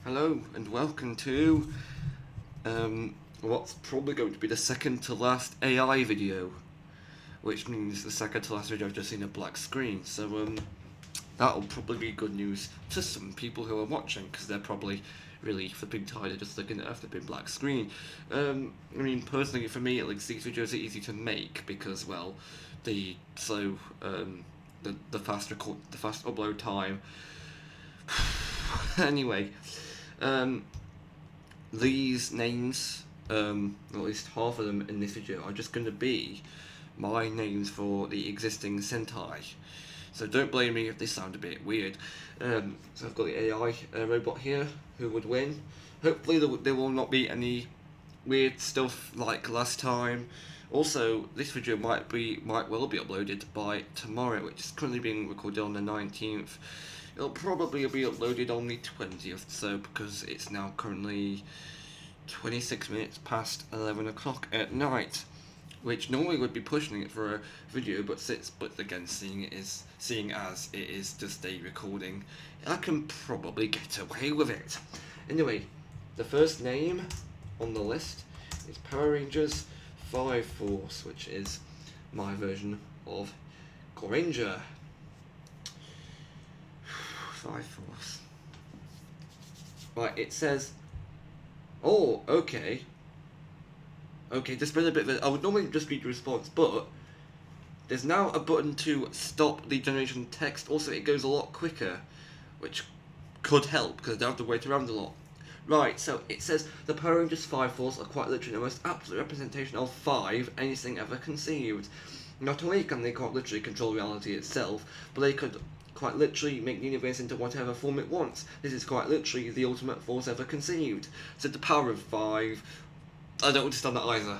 Hello and welcome to what's probably going to be the second to last AI video, which means the second to last video I've just seen a black screen. So that'll probably be good news to some people who are watching because they're probably really flipping tired of just looking at a flipping black screen. Personally for me, like these videos are easy to make because the so the fast upload time. Anyway. Um, these names, at least half of them in this video, are just going to be my names for the existing Sentai. So don't blame me if they sound a bit weird. So I've got the AI robot here who would win. Hopefully there will not be any weird stuff like last time. Also, this video might well be uploaded by tomorrow, which is currently being recorded on the 19th. It'll probably be uploaded on the 20th, so because it's now currently 26 minutes past 11 o'clock at night, which normally would be pushing it for a video, but again, seeing as it is just a recording, I can probably get away with it. Anyway, the first name on the list is Power Rangers 5 Force, which is my version of Goranger. 5 Force. Right, it says, oh, okay. Okay, there's been a bit of I would normally just read the response, but there's now a button to stop the generation text. Also, it goes a lot quicker, which could help, because I don't have to wait around a lot. Right, so it says, the Power Rangers 5 Force are quite literally the most absolute representation of 5 anything ever conceived. Not only can they quite literally control reality itself, but they could quite literally make the universe into whatever form it wants. This is quite literally the ultimate force ever conceived. So the power of 5, I don't understand that either.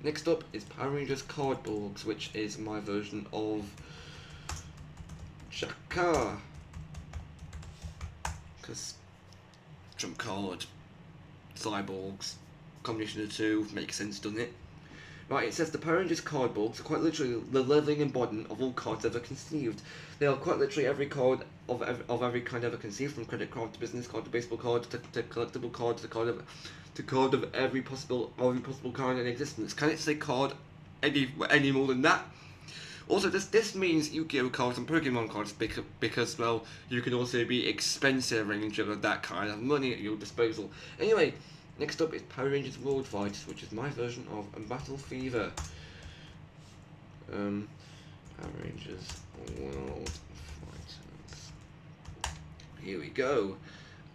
Next up is Power Rangers Cardborgs, which is my version of Shaka. Because trump card, cyborgs, combination of the two, makes sense, doesn't it? Right, it says the Power Rangers Cardborgs are quite literally the living embodiment of all cards ever conceived. They are quite literally every card of every kind ever conceived, from credit card to business card to baseball card to collectible card to card of every possible card in existence. Can it say card any more than that? Also, this means Yu-Gi-Oh cards and Pokemon cards because you can also be expensive Ranger of that kind of money at your disposal. Anyway. Next up is Power Rangers World Fighters, which is my version of Battle Fever. Power Rangers World Fighters. Here we go.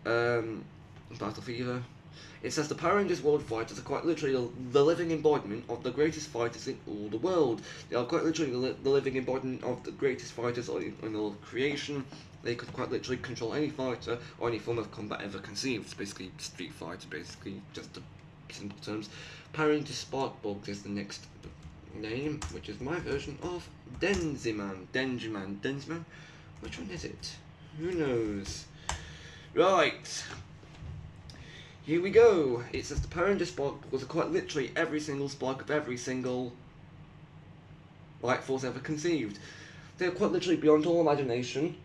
Battle Fever. It says the Power Rangers World Fighters are quite literally the living embodiment of the greatest fighters in all the world. They are quite literally the living embodiment of the greatest fighters in all of creation. They could quite literally control any fighter or any form of combat ever conceived. It's basically Street Fighter, basically, just in simple terms. Power Rangers Sparkbugs is the next name, which is my version of Denziman. Which one is it? Who knows? Right. Here we go. It says the Power Rangers Sparkbugs are quite literally every single spark of every single light force ever conceived. They are quite literally beyond all imagination.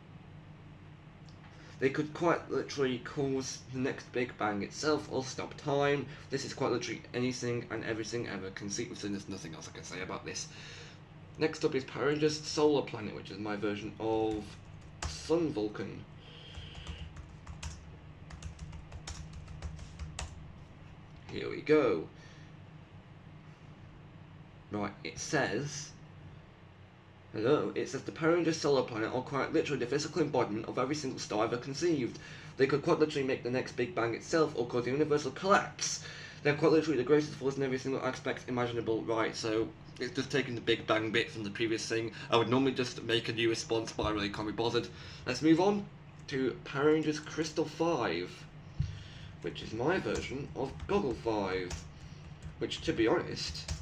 They could quite literally cause the next Big Bang itself or stop time. This is quite literally anything and everything ever conceived, so there's nothing else I can say about this. Next up is Power Rangers Solar Planet, which is my version of Sun Vulcan. Here we go. Right, it says... Hello, it says the Power Rangers Solar Planet are quite literally the physical embodiment of every single star ever conceived. They could quite literally make the next Big Bang itself or cause the universal collapse. They're quite literally the greatest force in every single aspect imaginable. Right, so it's just taking the Big Bang bit from the previous thing. I would normally just make a new response, but I really can't be bothered. Let's move on to Power Rangers Crystal 5, which is my version of Goggle 5, which, to be honest,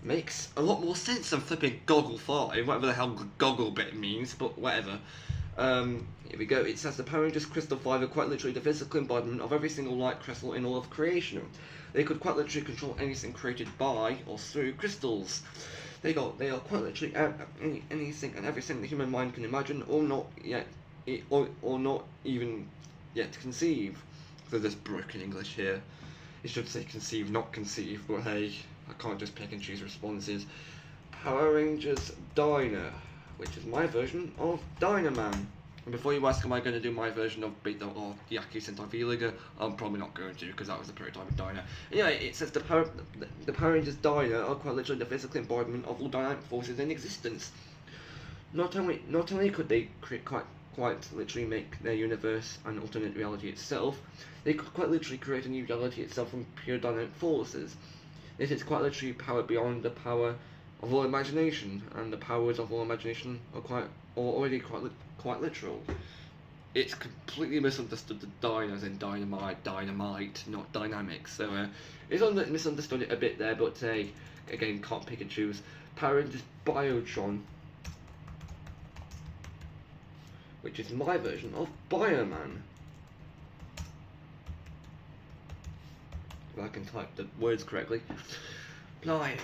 makes a lot more sense than flipping Goggle 5, whatever the hell Goggle bit means, but whatever. Here we go. It says the Power Rangers Crystal 5 are quite literally the physical embodiment of every single light crystal in all of creation. They could quite literally control anything created by or through crystals. They are quite literally anything and everything the human mind can imagine or not yet, or not even yet conceive. There's this broken English here. It should say conceive, not conceive, but hey, I can't just pick and choose responses. Power Rangers Dyna, which is my version of Dynaman. And before you ask, am I going to do my version of Beta or the Yaku Sentai V-Liga? I'm probably not going to, because that was the prototype of Dyna. Anyway, it says the Power Rangers Dyna are quite literally the physical embodiment of all dynamic forces in existence. Not only could they quite literally make their universe an alternate reality itself, they could quite literally create a new reality itself from pure dynamic forces. This is quite literally power beyond the power of all imagination, and the powers of all imagination are already quite literal. It's completely misunderstood the Dyna as in dynamite, not dynamic. So it's misunderstood it a bit there, but again, can't pick and choose. Power Rangers Biotron, which is my version of Bioman. If I can type the words correctly. Blimey.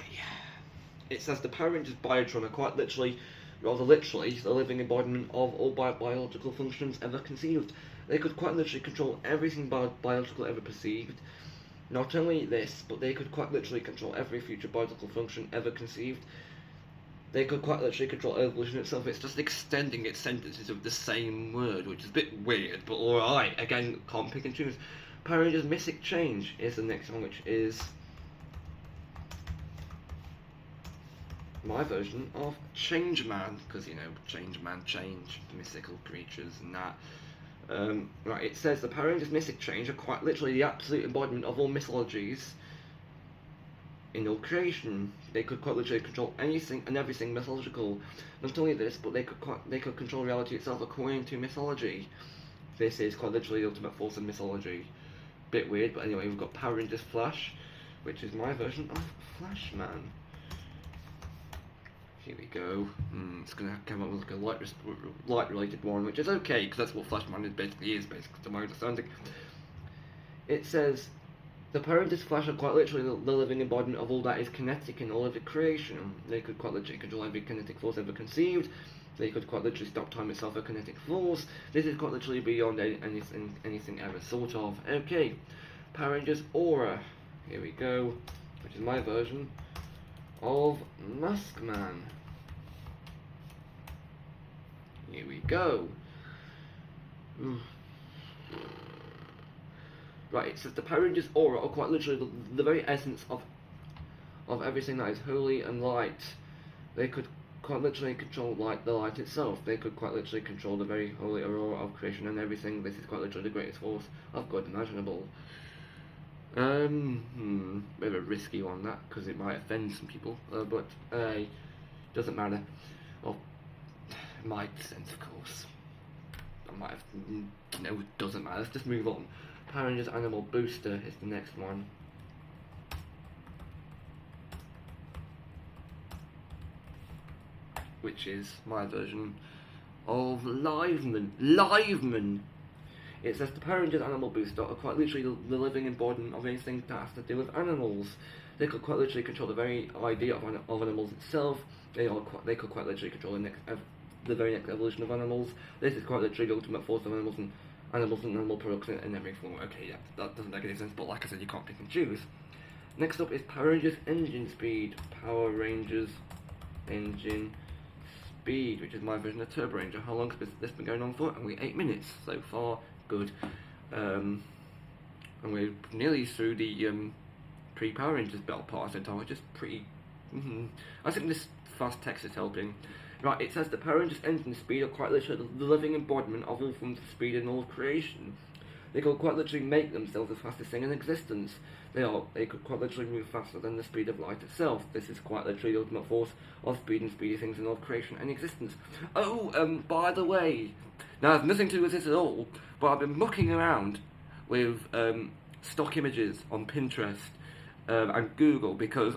It says the Power Rangers Biotron are quite literally, rather literally, the living embodiment of all biological functions ever conceived. They could quite literally control everything biological ever perceived. Not only this, but they could quite literally control every future biological function ever conceived. They could quite literally control evolution itself. It's just extending its sentences of the same word, which is a bit weird, but alright. Again, can't pick and choose. Power Rangers Mystic Change is the next one, which is my version of Changeman, because you know, Changeman, change, mystical creatures and that. Right, it says the Power Rangers Mystic Change are quite literally the absolute embodiment of all mythologies in all creation. They could quite literally control anything and everything mythological. Not only this, but they could control reality itself according to mythology. This is quite literally the ultimate force of mythology. Bit weird, but anyway, we've got Power Rangers Flash, which is my version of Flashman. Here we go. It's going to come up with like a light-related one, which is okay, because that's what Flashman basically, to my understanding. It says, the Power Rangers Flash are quite literally the living embodiment of all that is kinetic in all of the creation. They could quite literally control every kinetic force ever conceived. They could quite literally stop time itself a kinetic force. This is quite literally beyond anything ever thought of. Okay, Power Rangers Aura. Here we go, which is my version of Maskman. Here we go. Right, it says the Power Rangers Aura are quite literally the very essence of everything that is holy and light. They could quite literally control the light itself. They could quite literally control the very holy aurora of creation and everything. This is quite literally the greatest force of God imaginable. Bit of a risky one, that, because it might offend some people, but doesn't matter. Well, it might sense, of course. I might have, no, it doesn't matter. Let's just move on. Power Rangers Animal Booster is the next one. Which is my version of Liveman. It says the Power Rangers Animal Booster are quite literally the living embodiment of anything that has to do with animals. They could quite literally control the very idea of animals itself. They could quite literally control the very next evolution of animals. This is quite literally the ultimate force of animals and animal products in every form. Okay, yeah, that doesn't make any sense, but like I said, you can't pick and choose. Next up is Power Rangers Engine Speed. Power Rangers Engine Speed, which is my version of Turbo Ranger. How long has this been going on for? Only 8 minutes so far. Good. And we're nearly through the pre-Power Rangers battle part, which is pretty. I think this fast text is helping. Right, it says the Power Rangers Engine Speed are quite literally the living embodiment of all forms of speed in all of creation. They could quite literally make themselves the fastest thing in existence. They could quite literally move faster than the speed of light itself. This is quite literally the ultimate force of speed and speedy things in all of creation and existence. Oh, by the way, now I have nothing to do with this at all, but I've been mucking around with stock images on Pinterest and Google, because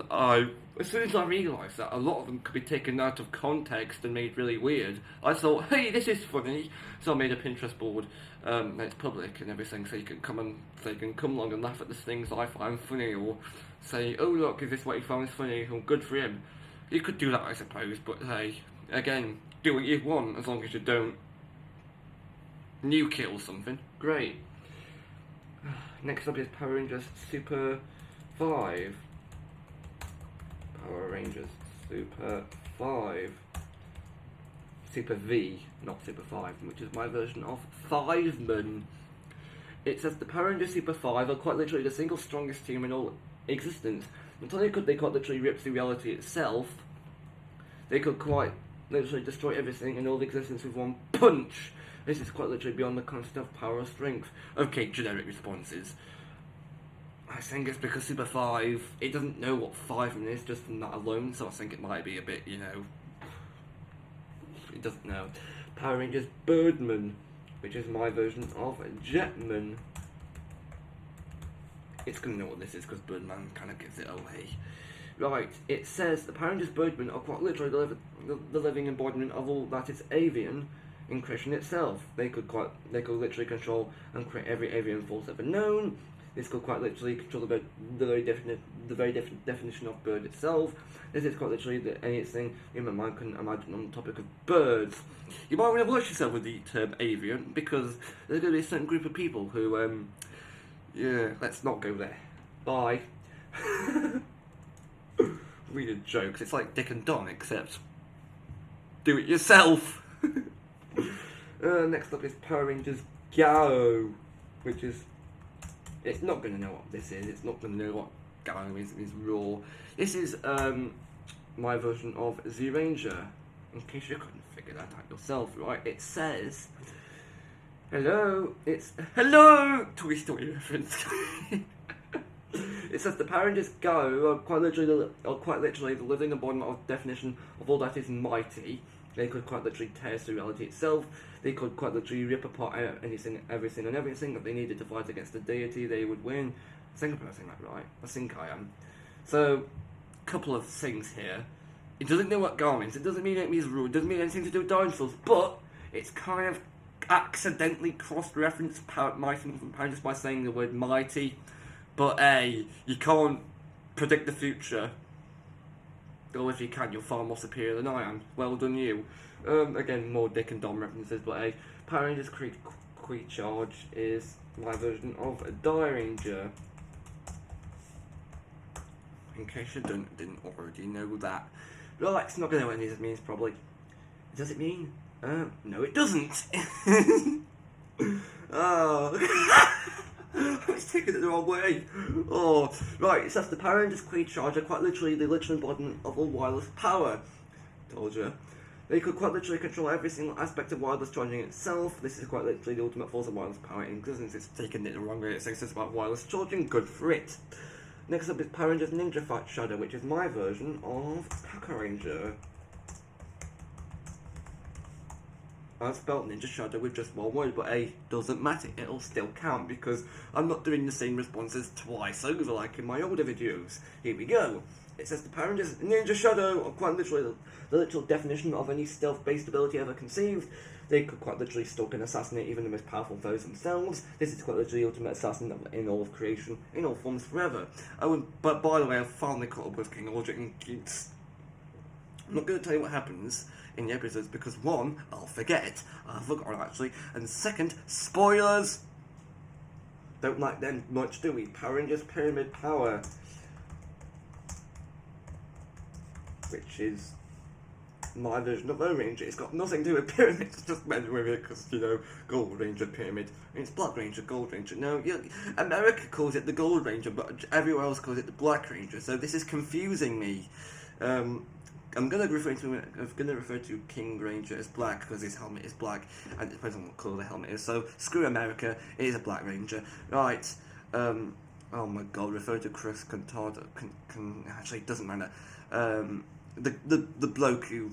as soon as I realised that a lot of them could be taken out of context and made really weird, I thought, hey, this is funny. So I made a Pinterest board that's public and everything, so you can come along and laugh at the things I find funny, or say, oh look, is this what you found funny? Well, good for him. You could do that, I suppose, but hey, again, do what you want as long as you don't new kill something. Great. Next up is Power Rangers Super 5. Power Rangers Super 5. Super V, not Super 5, which is my version of Fiveman. It says the Power Rangers Super 5 are quite literally the single strongest team in all existence. Not only could they quite literally rip through reality itself, they could quite literally destroy everything in all of existence with one punch. This is quite literally beyond the concept of power or strength. Okay, generic responses. I think it's because Super 5, it doesn't know what Fiveman is just from that alone, so I think it might be a bit, you know, it doesn't know. Power Rangers Birdman, which is my version of Jetman. It's going to know what this is because Birdman kind of gives it away. Right, it says the Power Rangers Birdman are quite literally the living embodiment of all that is avian in creation itself. They could literally control and create every avian force ever known. This could quite literally control the very definition of bird itself. This is quite literally anything human mind can imagine on the topic of birds. You might want to watch yourself with the term avian, because there's going to be a certain group of people who, yeah, let's not go there. Bye. Read a joke. It's like Dick and Don, except do it yourself. Next up is Power Rangers Gao, which is, it's not going to know what this is. It's not going to know what Gao is. It means raw. This is my version of Z Ranger. In case you couldn't figure that out yourself, right? It says, hello. It's hello. Toy Story reference. It says the Power Rangers Go are quite literally the living embodiment of definition of all that is mighty. They could quite literally tear through reality itself. They could quite literally rip apart everything and everything. If they needed to fight against the deity, they would win. I think I'm pronouncing that right. I think I am. So, couple of things here. It doesn't know what Gar means. It doesn't mean it means rude. It doesn't mean anything to do with dinosaurs. But it's kind of accidentally cross-referenced mighty from Power Rangers by saying the word mighty. But A, you can't predict the future. Or if you can, you're far more superior than I am. Well done you. Again, more Dick and Dom references, but A, Power Rangers Creed Charge is my version of a Die Ranger. In case you didn't already know that. Relax, not going to know what any of this means, probably. Does it mean? No, it doesn't. Oh. I was taking it the wrong way. Oh, right, it says the Power Rangers Creed Charge are quite literally the literal embodiment of all wireless power. Told you. They could quite literally control every single aspect of wireless charging itself. This is quite literally the ultimate force of wireless power in existence. It's taken it the wrong way. It says it's about wireless charging. Good for it. Next up is Power Rangers Ninja Fight Shadow, which is my version of Power Ranger. I spelled Ninja Shadow with just one word, but A, doesn't matter, it'll still count because I'm not doing the same responses twice over like in my older videos. Here we go. It says the Power Rangers Ninja Shadow are quite literally the literal definition of any stealth-based ability ever conceived. They could quite literally stalk and assassinate even the most powerful foes themselves. This is quite literally the ultimate assassin in all of creation, in all forms forever. Oh, but by the way, I've finally caught up with King Audrey and Geeks. I'm not going to tell you what happens in the episodes because one, I'll forget. I've forgotten actually. And second, spoilers! Don't like them much, do we? Power Rangers Pyramid Power. Which is my version of O Ranger. It's got nothing to do with pyramids, it's just meant with it because, you know, Gold Ranger Pyramid. It's Black Ranger, Gold Ranger. No, America calls it the Gold Ranger, but everywhere else calls it the Black Ranger, so this is confusing me. I'm gonna refer to King Ranger as black because his helmet is black, and it depends on what colour the helmet is. So screw America, it is a Black Ranger, right? Oh my God, refer to Chris Cantata. Actually, it doesn't matter. The bloke who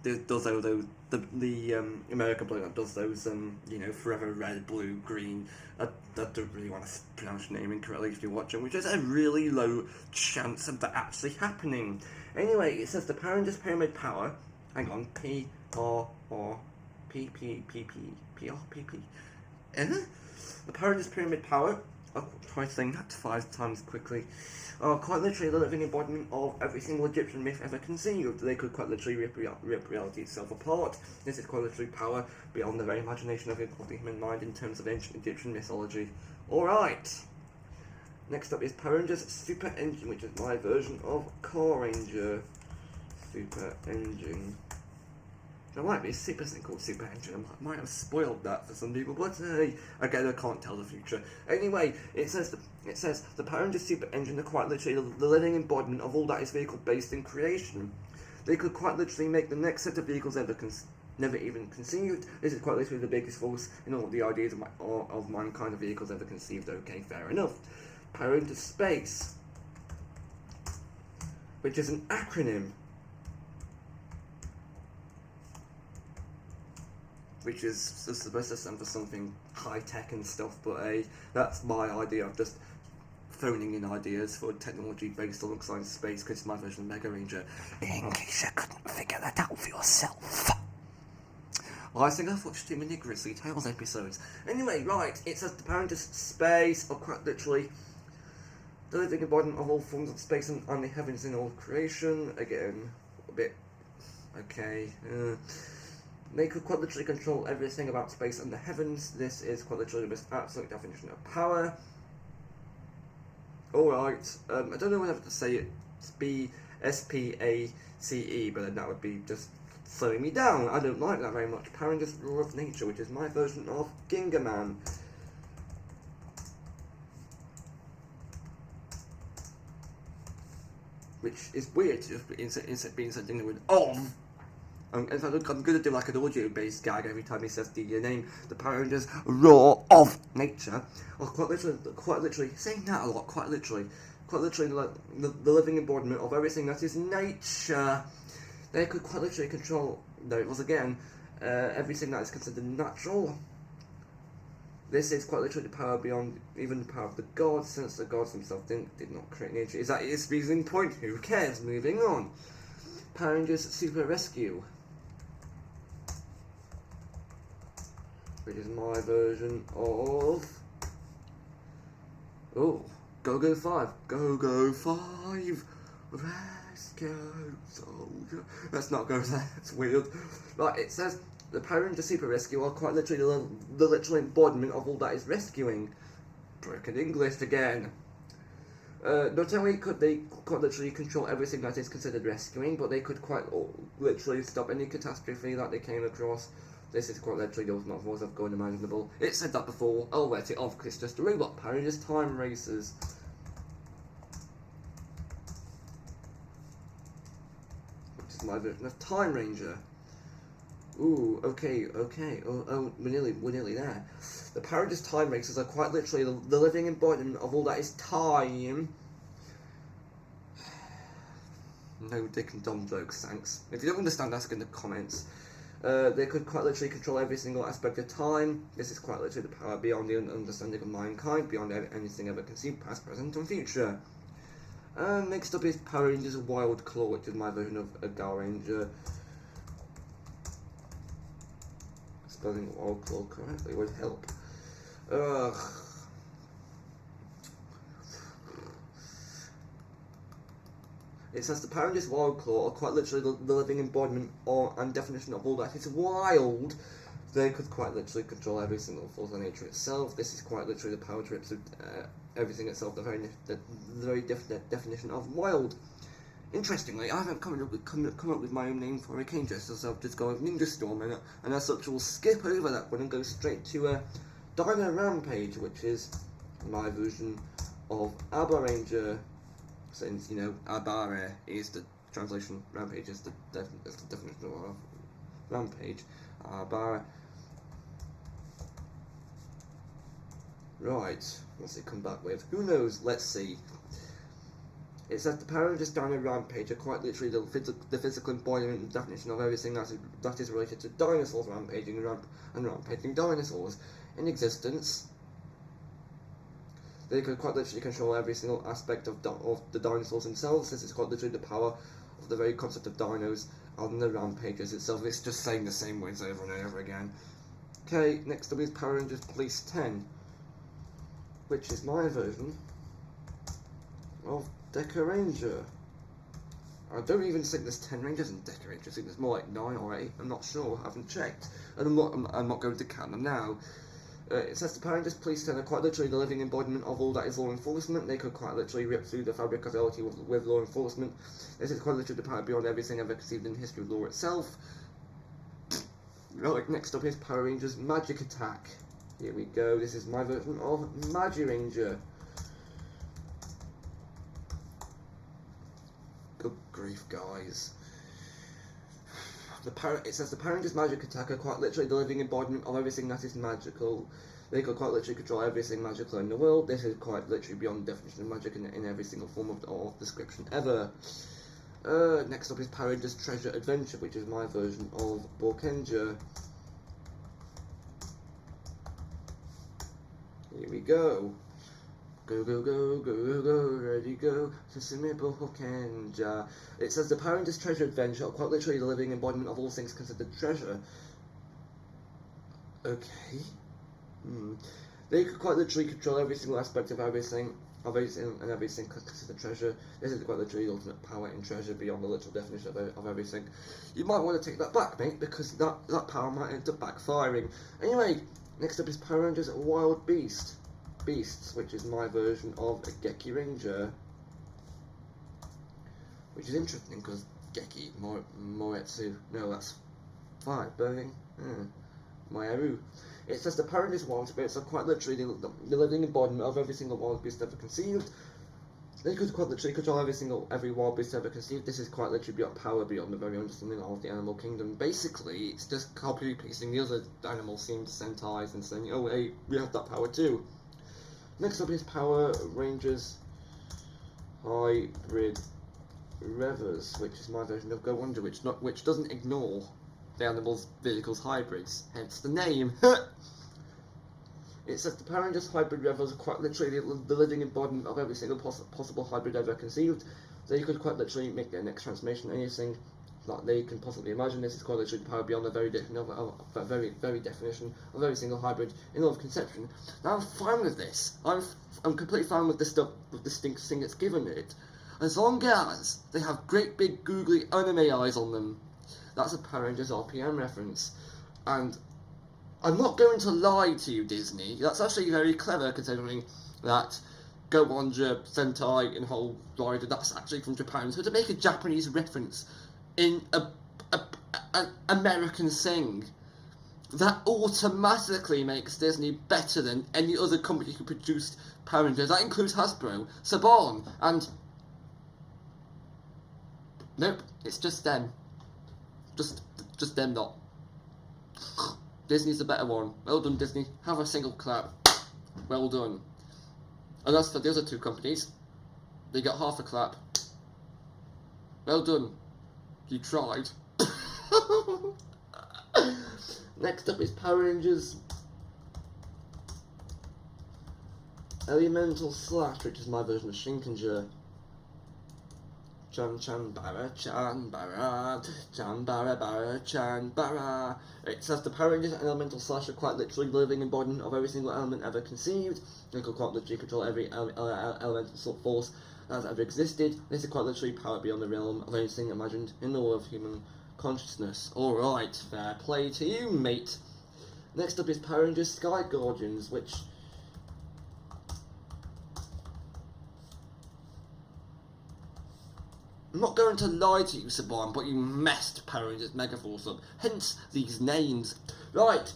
does all those, the American bloke that does those, you know, forever red, blue, green. I don't really want to pronounce your name incorrectly if you're watching, which is a really low chance of that actually happening. Anyway, it says the Power Rangers Pyramid Power. Hang on, P-R-R-P-P-P-P-P-R-P-P. The Power Rangers Pyramid Power I'll try saying that 5 times quickly. Quite literally the living embodiment of every single Egyptian myth ever conceived. They could quite literally rip reality itself apart. This is quite literally power beyond the very imagination of the human mind in terms of ancient Egyptian mythology. Alright. Next up is Power Rangers Super Engine, which is my version of Car Ranger. Super Engine. There might be a super thing called Super Engine. I might have spoiled that for some people, but hey, again, I can't tell the future. Anyway, it says the Power Rangers Super Engine are quite literally the living embodiment of all that is vehicle-based in creation. They could quite literally make the next set of vehicles never even conceived. This is quite literally the biggest force in all of the ideas of mankind of vehicles ever conceived. Okay, fair enough. Power into Space, which is an acronym. Which is supposed to stand for something high-tech and stuff, but that's my idea. I'm just phoning in ideas for technology based alongside space, because it's my version of Mega Ranger. In case you couldn't figure that out for yourself. Well, I think I've watched too many Grizzly Tales episodes. Anyway, right, it says the Power Rangers Space, or quite literally, the living embodiment of all forms of space and the heavens in all creation. Again, a bit, okay, They could quite literally control everything about space and the heavens. This is quite literally the most absolute definition of power. Alright, I don't know whether to say it S-P-A-C-E, but then that would be just slowing me down. I don't like that very much. Power Rangers Law of Nature, which is my version of Gingerman. Which is weird, just instead being something with of. I'm going to do like an audio-based gag every time he says the name. The Power Rangers Law of Nature. Or quite literally, saying that a lot, quite literally the living embodiment of everything that is nature. They could quite literally control, there it was again, everything that is considered natural. This is quite literally the power beyond even the power of the gods, since the gods themselves did not create nature. Is that its reasoning point? Who cares? Moving on. Power Rangers Super Rescue, which is my version of Go-Go 5. Go-Go 5! Rescue Soldier. Let's not go there, it's weird. Right, it says the Power Rangers Super Rescue are quite literally the literal embodiment of all that is rescuing. Broken English again. Not only could they quite literally control everything that is considered rescuing, but they could quite literally stop any catastrophe that they came across. This is quite literally the ultimate force of good imaginable. It said that before. I'll let it off because it's just a robot. Power Rangers Time Racers. Which is my version of Time Ranger. Ooh, okay. Oh, we're nearly there. The Power Rangers Time Racers are quite literally the living embodiment of all that is time. No Dick and Dom jokes, thanks. If you don't understand, ask in the comments. They could quite literally control every single aspect of time. This is quite literally the power beyond the understanding of mankind, beyond anything ever conceived, past, present, and future. Next up is Power Rangers Wild Claw, which is my version of a Power Ranger. Spelling Wild Claw correctly would help. It says the Power Rangers Wild Claw are quite literally the living embodiment and definition of all that is wild. They could quite literally control every single force of nature itself. This is quite literally the power trips of everything itself, the very definite definition of wild. Interestingly, I haven't come up with my own name for a cane jester, so I've just gone with Ninja Storm, and as such we'll skip over that one and go straight to Dino Rampage, which is my version of Abba Ranger, since, you know, Abara is the translation, Rampage is the definition of Rampage. Abara. Right, what's it come back with? Who knows? Let's see. It says the Power Rangers Dino Rampage are quite literally the physical embodiment and definition of everything that is related to dinosaurs rampaging and rampaging dinosaurs in existence. They could quite literally control every single aspect of the dinosaurs themselves. This is quite literally the power of the very concept of dinos and the rampages itself. It's just saying the same words over and over again. Okay, next up is Power Rangers Police 10. which is my version of Deca Ranger. I don't even think there's 10 Rangers in Deca Ranger. I think there's more like 9 or 8. I'm not sure. I haven't checked, and I'm not going to count them now. It says the Power Rangers police are quite literally the living embodiment of all that is law enforcement. They could quite literally rip through the fabric of reality with law enforcement. This is quite literally the power beyond everything ever conceived in the history of law itself. Right, next up is Power Rangers Magic Attack. Here we go. This is my version of Magi Ranger. Good grief, guys. It says the Power Rangers Magic Attack are quite literally the living embodiment of everything that is magical. They could quite literally control everything magical in the world. This is quite literally beyond the definition of magic in every single form of description ever. Next up is Power Rangers Treasure Adventure, which is my version of Borkenja. Here we go. Go, go, go, go, go, ready, go, Sesame Borkenja. It says the Power Rangers Treasure Adventure are quite literally the living embodiment of all things considered treasure. Okay. They could quite literally control every single aspect of everything, and everything considered treasure. This is quite literally the ultimate power in treasure beyond the literal definition of everything. You might want to take that back, mate, because that power might end up backfiring. Anyway, next up is Power Rangers Wild Beasts, which is my version of a Geki Ranger, which is interesting because Geki, Moretsu, no, that's 5, Birthing, Maeru. It says the Power Rangers Wild Spirits are quite literally the living embodiment of every single wild beast ever conceived. They could quite literally control every wild beast ever conceived. This is quite literally beyond power, beyond the very understanding of the animal kingdom. Basically, it's just copy pasting the other animals themed Sentais and saying, oh hey, we have that power too. Next up is Power Rangers Hybrid Revers, which is my version of Go Wonder, which doesn't ignore the animals' vehicles hybrids, hence the name. It says the Power Rangers Hybrid Revers are quite literally the living embodiment of every single possible hybrid ever conceived. They could quite literally make their next transformation anything that they can possibly imagine. This is quite literally the power beyond the very definition of every single hybrid in all of conception. Now I'm fine with this. I'm completely fine with this stuff, with this thing it's given it, as long as they have great big googly anime eyes on them. That's a Power Rangers RPM reference, and I'm not going to lie to you, Disney. That's actually very clever, considering that Go Wonder, Sentai, and whole rider, that's actually from Japan. So to make a Japanese reference in an American thing, that automatically makes Disney better than any other company who produced Power Rangers. That includes Hasbro, Saban, and nope, it's just them. Just them not. Disney's the better one. Well done, Disney. Have a single clap. Well done. And as for the other two companies, they got half a clap. Well done. You tried. Next up is Power Rangers Elemental Slash, which is my version of Shinkenger. Chan bara, chan bara. It says the Power Rangers and Elemental Slash are quite literally the living embodiment of every single element ever conceived. They could quite literally control every elemental force that has ever existed. This is quite literally power beyond the realm of anything imagined in the world of human consciousness. Alright, fair play to you, mate. Next up is Power Rangers Sky Guardians, which I'm not going to lie to you, Saban, but you messed Power Rangers Megaforce up. Hence these names. Right.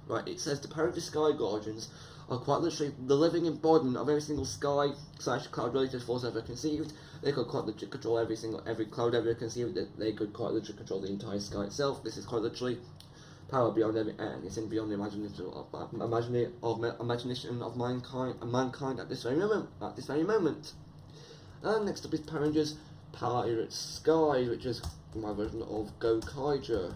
Right, it says the Power Rangers Sky Guardians are quite literally the living embodiment of every single sky/cloud related force ever conceived. They could quite literally control every cloud ever conceived. They could quite literally control the entire sky itself. This is quite literally power beyond anything beyond the imagination of mankind at this very moment. And next up is Power Rangers Pirate Sky, which is my version of Go Kaija.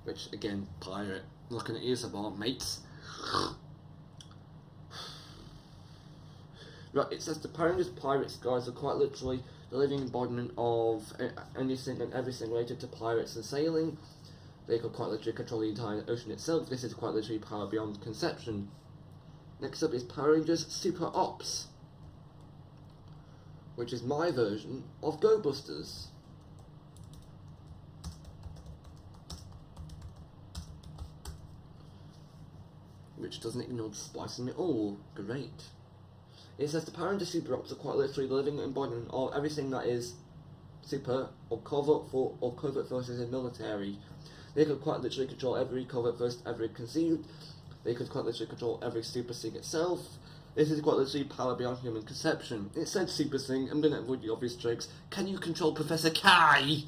Which again, pirate. Looking at you, Saban, mates. Right, it says the Power Rangers Pirate Skies are quite literally the living embodiment of anything and everything related to pirates and sailing. They could quite literally control the entire ocean itself. This is quite literally power beyond conception. Next up is Power Rangers Super Ops, which is my version of Go Busters. Which doesn't ignore the splicing at all. Great. It says the Power Rangers Super Ops are quite literally the living embodiment of everything that is super or covert forces in military. They could quite literally control every covert force ever conceived. They could quite literally control every Super Thing itself. This is quite literally power beyond human conception. It said Super Thing. I'm going to avoid the obvious tricks. Can you control Professor Kai?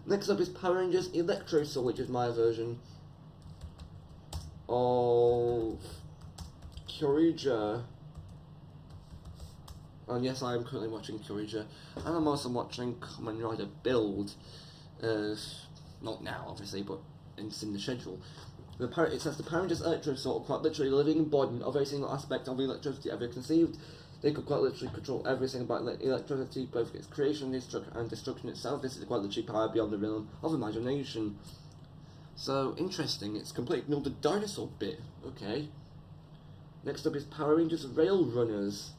Next up is Power Rangers Electro Soul, which is my version of Kyoryuger. And yes, I am currently watching Kyoryuger, and I'm also watching Kamen Rider Build. Not now, obviously, but it's in the schedule. It says the Power Rangers Electro Soul are quite literally the living embodiment of every single aspect of electricity ever conceived. They could quite literally control everything about electricity, both its creation and destruction itself. This is quite literally power beyond the realm of imagination. So, interesting, it's completely ignored the dinosaur bit. Okay. Next up is Power Rangers Rail Runners,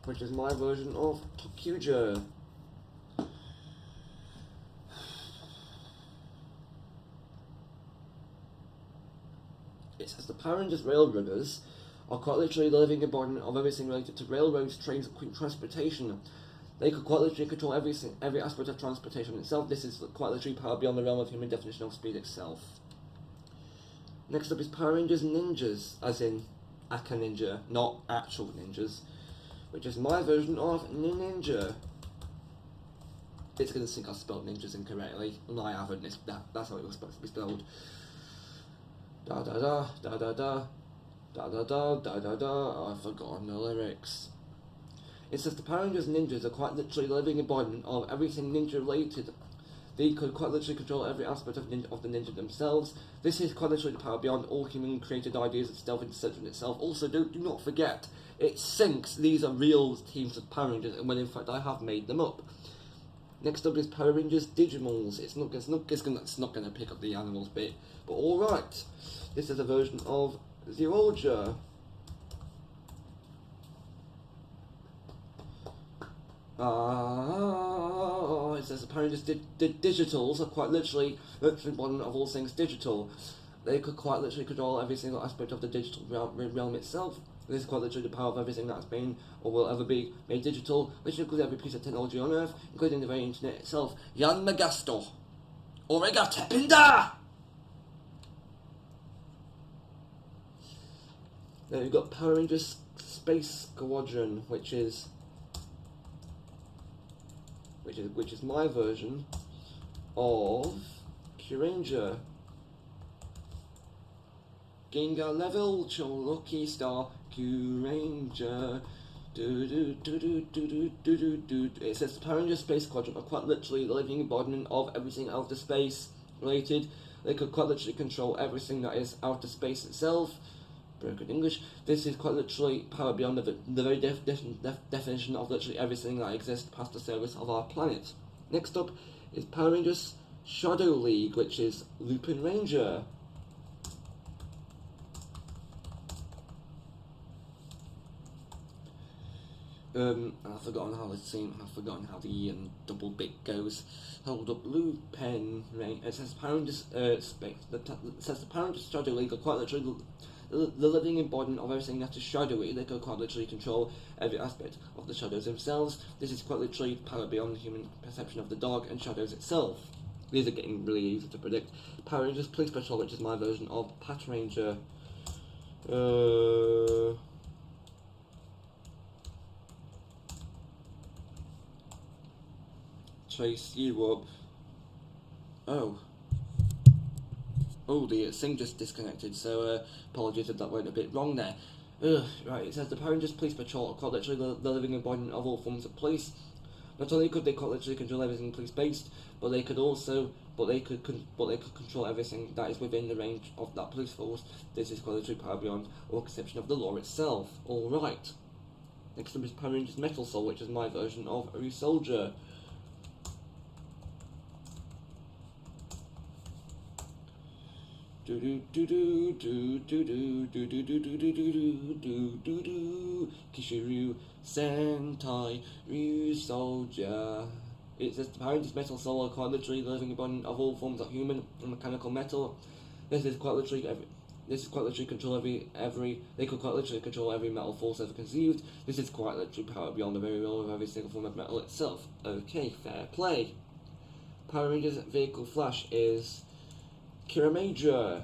which is my version of Tokuja. It says the Power Rangers Rail Runners are quite literally the living embodiment of everything related to railroads, trains, and quick transportation. They could quite literally control every aspect of transportation itself. This is quite literally power beyond the realm of human definition of speed itself. Next up is Power Rangers Ninjas, as in Aka Ninja, not actual ninjas, which is my version of Ninja. It's going to think I spelled ninjas incorrectly. No, I haven't. That's how it was supposed to be spelled. Da da da da da da da da da da da da. I've forgotten the lyrics. It says the Power Rangers Ninjas are quite literally the living embodiment of everything ninja related. They could quite literally control every aspect of the ninja themselves. This is quite literally the power beyond all human created ideas of stealth and deception itself. Also, do not forget, it sinks these are real teams of Power Rangers, when in fact I have made them up. Next up is Power Rangers Digimals. It's not going to pick up the animals bit, but alright. This is a version of Zeroja. It says the Power Rangers Digitals are quite literally embodiment of all things digital. They could quite literally control every single aspect of the digital realm itself. This is quite literally the power of everything that's been or will ever be made digital, which includes every piece of technology on Earth, including the very internet itself. Yan Magasto! Orega Tepinda! Then we've got Power Rangers Space Squadron, which is my version of Kyuranger. Ginga level, Lucky Star, Kyuranger. It says the Power Rangers Space Squadron are quite literally the living embodiment of everything outer space related. They could quite literally control everything that is outer space itself. Broken English. This is quite literally power beyond the very definition of literally everything that exists past the surface of our planet. Next up is Power Rangers Shadow League, which is Lupin Ranger. I've forgotten how the double bit goes. Hold up, Lupin Ranger. It says Power Rangers Space. It says the Power Rangers Shadow League are quite literally the living embodiment of everything that is shadowy. They can quite literally control every aspect of the shadows themselves. This is quite literally power beyond the human perception of the dark and shadows itself. These are getting really easy to predict. Power Rangers Police Patrol, which is my version of Pat Ranger. Chase you up. Oh, the thing just disconnected, so apologies if that went a bit wrong there. Right, it says the Power Rangers Police Patrol are quite literally the living embodiment of all forms of police. Not only could they quite literally control everything police-based, but they could control everything that is within the range of that police force. This is quite literally power beyond all conception of the law itself. Alright. Next up is Power Rangers Metal Soul, which is my version of Soldier. Do do do do do do do do do do do do do do do do Kishiryu Sentai Ryu Soldier. It says the power of this metal soul are quite literally the living embodiment of all forms of human and mechanical metal. This is quite literally control they could quite literally control every metal force ever conceived. This is quite literally power beyond the very will of every single form of metal itself. Okay, fair play. Power Rangers vehicle Flash is Kira Major.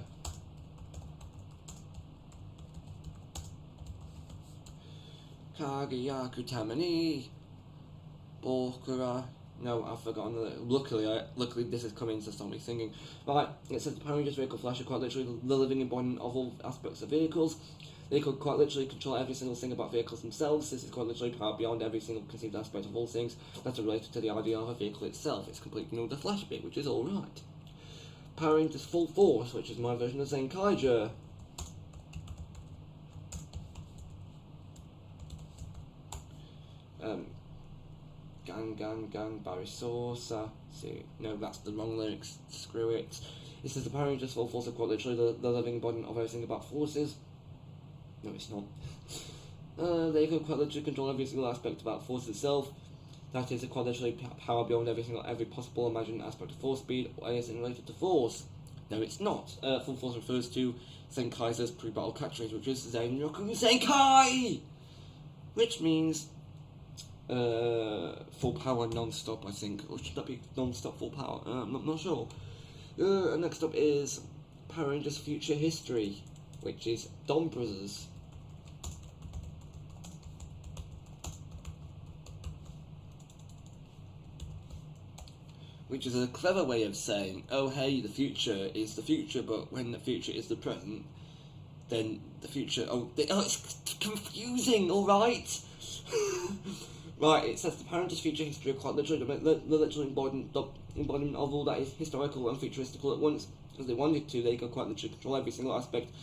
Kagayaku Tamani. Bokura. No, I've forgotten. Luckily this is coming, so stop me singing. Right, it says the Power Rangers vehicle Flash are quite literally the living embodiment of all aspects of vehicles. They could quite literally control every single thing about vehicles themselves. This is quite literally power beyond every single conceived aspect of all things that are related to the idea of a vehicle itself. It's completely ignored the Flash bit, which is alright. Power Rangers Full Force, which is my version of Zenkaija. Gang, Barry Sosa. See, no, that's the wrong lyrics. Screw it. This is the Power Rangers Full Force are quite literally the living embodiment of everything about forces. No, it's not. They can quite literally control every single aspect about force itself. That is, quite literally power beyond every possible imagined aspect of force speed or anything related to force. No, it's not. Full Force refers to Zenkai's pre-battle catchphrase, which is Zenroku Zenkai! Which means full power non-stop, I think. Or should that be non-stop full power? I'm not sure. Next up is Power Rangers Future History, which is Don Brothers. Which is a clever way of saying, oh hey, the future is the future, but when the future is the present, then the future, it's confusing, alright? Right, it says the Power Rangers Future History are quite literally the literal embodiment of all that is historical and futuristical at once. As they wanted to, they could quite literally control every single aspect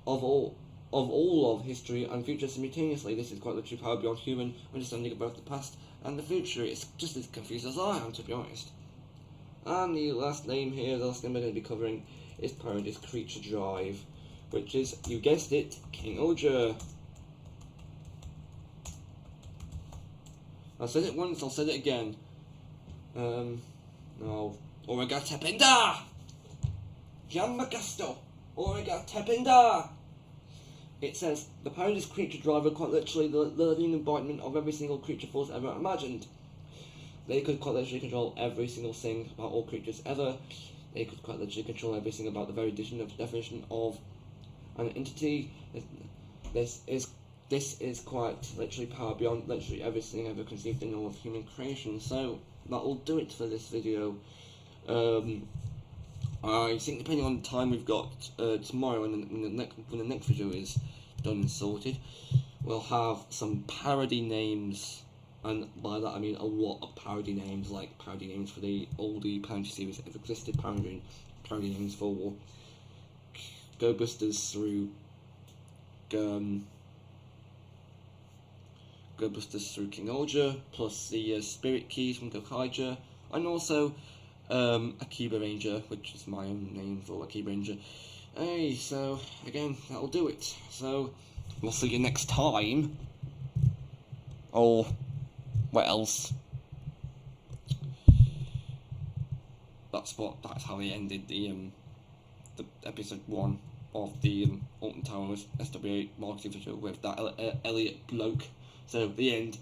of all of history and future simultaneously. This is quite literally power beyond human understanding of both the past and the future. It's just as confused as I am, to be honest. And the last name here, the last name I'm going to be covering, is Power Rangers Creature Drive, which is, you guessed it, King Oja. I said it once, I'll say it again. No. Orega Tependa! Yamagasto! Orega Tependa! It says, the Power Rangers Creature Drive are quite literally the living embodiment of every single creature force ever imagined. They could quite literally control every single thing about all creatures ever. They could quite literally control everything about the very definition of an entity. This is quite literally power beyond literally everything ever conceived in all of human creation. So that'll do it for this video. I think depending on the time we've got tomorrow, when the next video is done and sorted, we'll have some parody names, and by that I mean a lot of parody names, like parody names for the oldie parody series that have existed, parody names for Go Busters through King Oja, plus the Spirit Keys from Gokaiger, and also Akiba Ranger, which is my own name for Akiba Ranger. Hey, so again, that'll do it. So we'll see you next time. Or what else? That's how they ended the episode 1 of the Alton Towers SWA marketing video with that Elliot bloke. So the end.